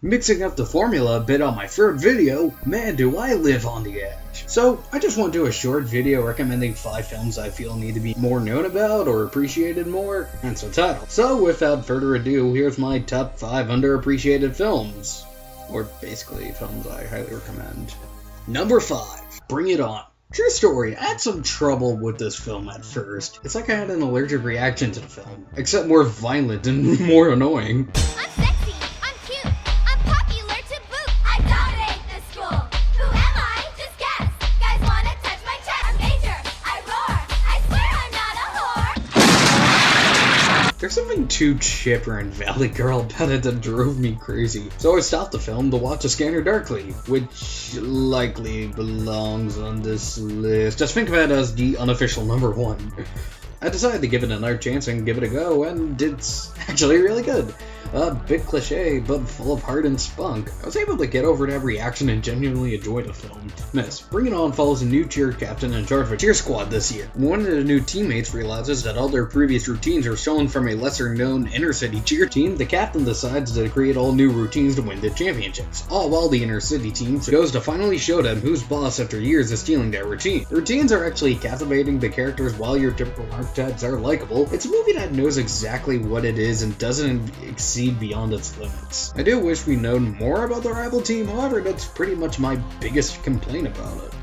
Mixing up the formula a bit on my third video, man do I live on the edge. So I just want to do a short video recommending 5 films I feel need to be more known about or appreciated more, hence the title. So without further ado, here's my top 5 underappreciated films. Or basically films I highly recommend. Number 5, Bring It On. True story, I had some trouble with this film at first. It's like I had an allergic reaction to the film, except more violent and more annoying. I'm sexy, I'm cute, I'm popular to boot. I dominate this school. Who am I? Just guess. Guys wanna touch my chest. I'm major, I roar, I swear I'm not a whore. There's something too chipper and Valley Girl about it that drove me crazy. So I stopped the film to watch A Scanner Darkly, which likely belongs on this list. Just think of it as the unofficial number 1. I decided to give it another chance and give it a go, and it's actually really good. A bit cliche, but full of heart and spunk. I was able to get over that reaction and genuinely enjoy the film. Miss, Bring It On follows a new cheer captain in charge of a cheer squad this year. One of the new teammates realizes that all their previous routines are stolen from a lesser-known inner-city cheer team. The captain decides to create all new routines to win the championships, all while the inner-city team goes to finally show them who's boss after years of stealing their routine. The routines are actually captivating the characters while your typical archetypes are likable. It's a movie that knows exactly what it is and doesn't exceed beyond its limits. I do wish we known more about the rival team, however that's pretty much my biggest complaint about it.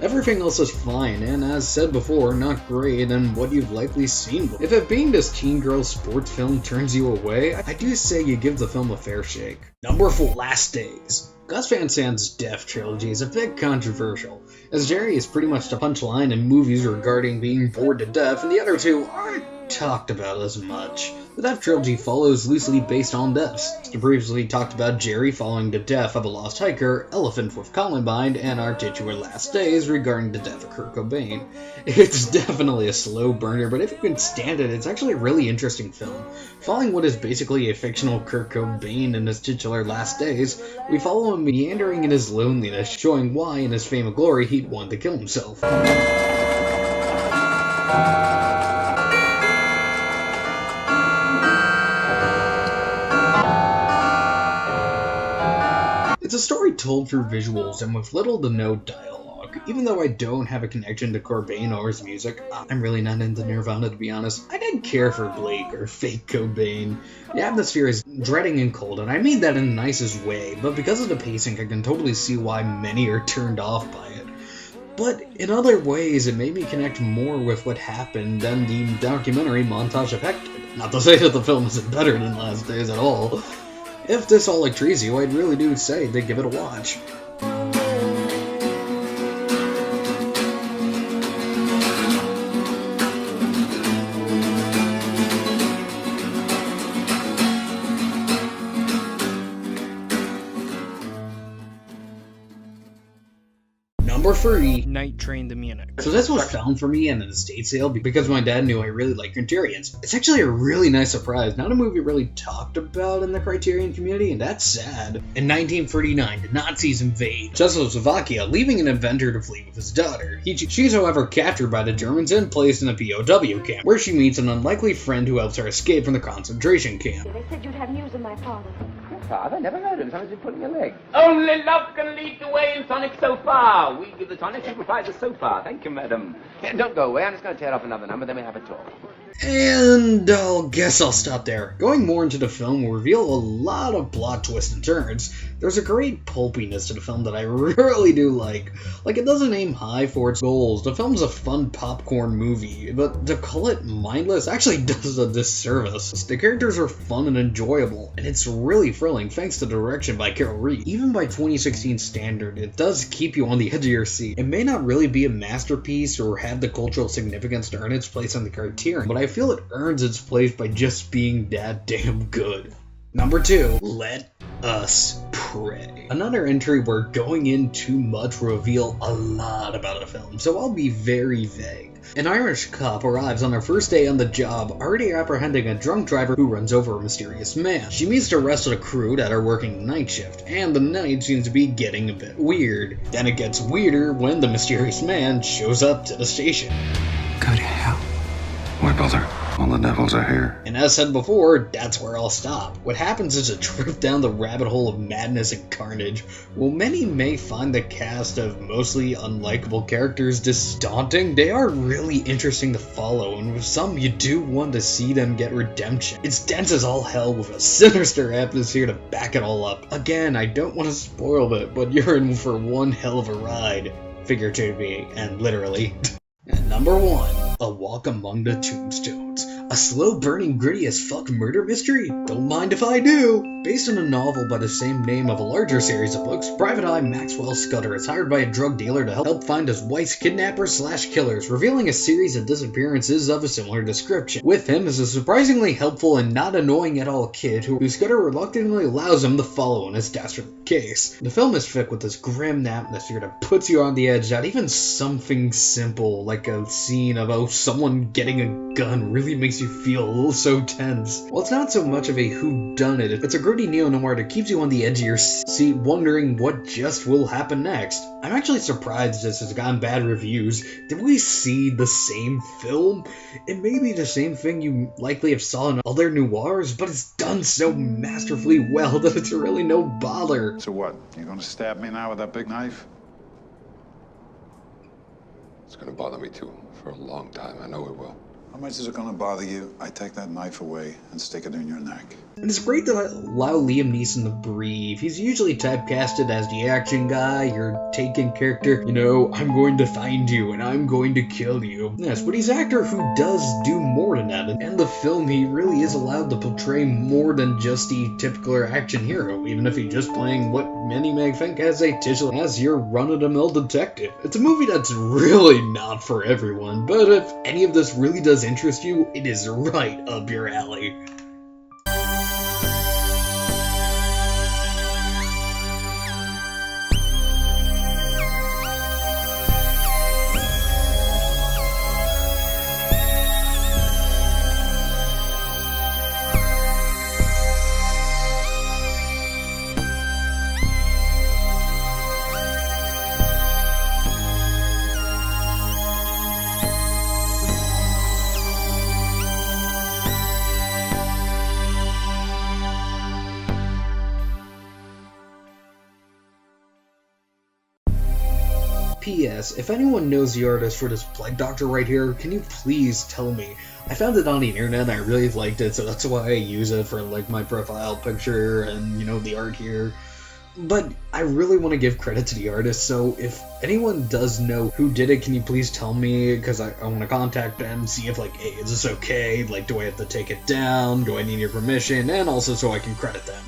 Everything else is fine, and as said before, not great and what you've likely seen before. If it being this teen girl sports film turns you away, I do say you give the film a fair shake. Number 4, Last Days. Gus Van Sant's Death trilogy is a bit controversial, as Jerry is pretty much the punchline in movies regarding being bored to death, and the other two aren't talked about as much. The Death trilogy follows loosely based on deaths. The previously talked about Jerry following the death of a lost hiker, Elephant with Columbine, and our titular Last Days regarding the death of Kurt Cobain. It's definitely a slow burner, but if you can stand it, it's actually a really interesting film. Following what is basically a fictional Kurt Cobain in his titular Last Days, we follow him meandering in his loneliness, showing why in his fame and glory he'd want to kill himself. It's a story told through visuals and with little to no dialogue. Even though I don't have a connection to Cobain or his music, I'm really not into Nirvana to be honest. I didn't care for Blake or fake Cobain. The atmosphere is dreading and cold, and I mean that in the nicest way, but because of the pacing I can totally see why many are turned off by it. But in other ways, it made me connect more with what happened than the documentary montage effect did. Not to say that the film isn't better than Last Days at all. If this all intrigues you, I'd really do say to give it a watch. Number 3, Night Train to Munich. So this was found for me in an estate sale because my dad knew I really like Criterions. It's actually a really nice surprise, not a movie really talked about in the Criterion community, and that's sad. In 1939, the Nazis invade Czechoslovakia, leaving an inventor to flee with his daughter. She's however captured by the Germans and placed in a POW camp, where she meets an unlikely friend who helps her escape from the concentration camp. They said you'd have news of my father. Father? Never heard of him. Someone's been pulling your leg. Only love can lead the way in tonic so far. We give the tonic, you provide the so far. Thank you, madam. Yeah, don't go away. I'm just going to tear off another number, then we'll have a talk. And I guess I'll stop there. Going more into the film will reveal a lot of plot twists and turns. There's a great pulpiness to the film that I really do like. Like, it doesn't aim high for its goals. The film's a fun popcorn movie, but to call it mindless actually does a disservice. The characters are fun and enjoyable, and it's really thrilling thanks to the direction by Carol Reed. Even by 2016 standard, it does keep you on the edge of your seat. It may not really be a masterpiece or have the cultural significance to earn its place on the Criterion, but I feel it earns its place by just being that damn good. Number 2, Let Us Pray. Another entry where going in too much will reveal a lot about a film, so I'll be very vague. An Irish cop arrives on her first day on the job, already apprehending a drunk driver who runs over a mysterious man. She meets the rest of the crew that are working night shift, and the night seems to be getting a bit weird. Then it gets weirder when the mysterious man shows up to the station. Go to hell. Why bother? All the devils are here. And as said before, that's where I'll stop. What happens is a trip down the rabbit hole of madness and carnage. While many may find the cast of mostly unlikable characters daunting, they are really interesting to follow, and with some you do want to see them get redemption. It's dense as all hell with a sinister atmosphere to back it all up. Again, I don't want to spoil it, but you're in for one hell of a ride. Figuratively and literally. At number 1, A Walk Among the Tombstones. A slow-burning, gritty-as-fuck murder mystery? Don't mind if I do! Based on a novel by the same name of a larger series of books, Private Eye Maxwell Scudder is hired by a drug dealer to help find his wife's kidnappers/killers, revealing a series of disappearances of a similar description. With him is a surprisingly helpful and not annoying at all kid who Scudder reluctantly allows him to follow in his dastardly case. The film is thick with this grim atmosphere that puts you on the edge that even something simple like a scene of someone getting a gun really makes you feel so tense. Well, it's not so much of a whodunit, it's a gritty neo-noir that keeps you on the edge of your seat wondering what just will happen next. I'm actually surprised this has gotten bad reviews. Did we see the same film? It may be the same thing you likely have saw in other noirs, but it's done so masterfully well that it's really no bother. So what? You gonna stab me now with that big knife? It's gonna bother me too, for a long time, I know it will. How much is it gonna bother you? I take that knife away and stick it in your neck. And it's great to allow Liam Neeson to breathe. He's usually typecasted as the action guy, your taken character, I'm going to find you and I'm going to kill you. Yes, but he's an actor who does do more than that. And the film, he really is allowed to portray more than just the typical action hero, even if he's just playing what many may think as your run-of-the-mill detective. It's a movie that's really not for everyone, but if any of this really does interest you, it is right up your alley. P.S. If anyone knows the artist for this Plague Doctor right here, can you please tell me? I found it on the internet and I really liked it, so that's why I use it for my profile picture and, the art here. But I really want to give credit to the artist, so if anyone does know who did it, can you please tell me? Because I want to contact them, see if, hey, is this okay? Do I have to take it down? Do I need your permission? And also so I can credit them.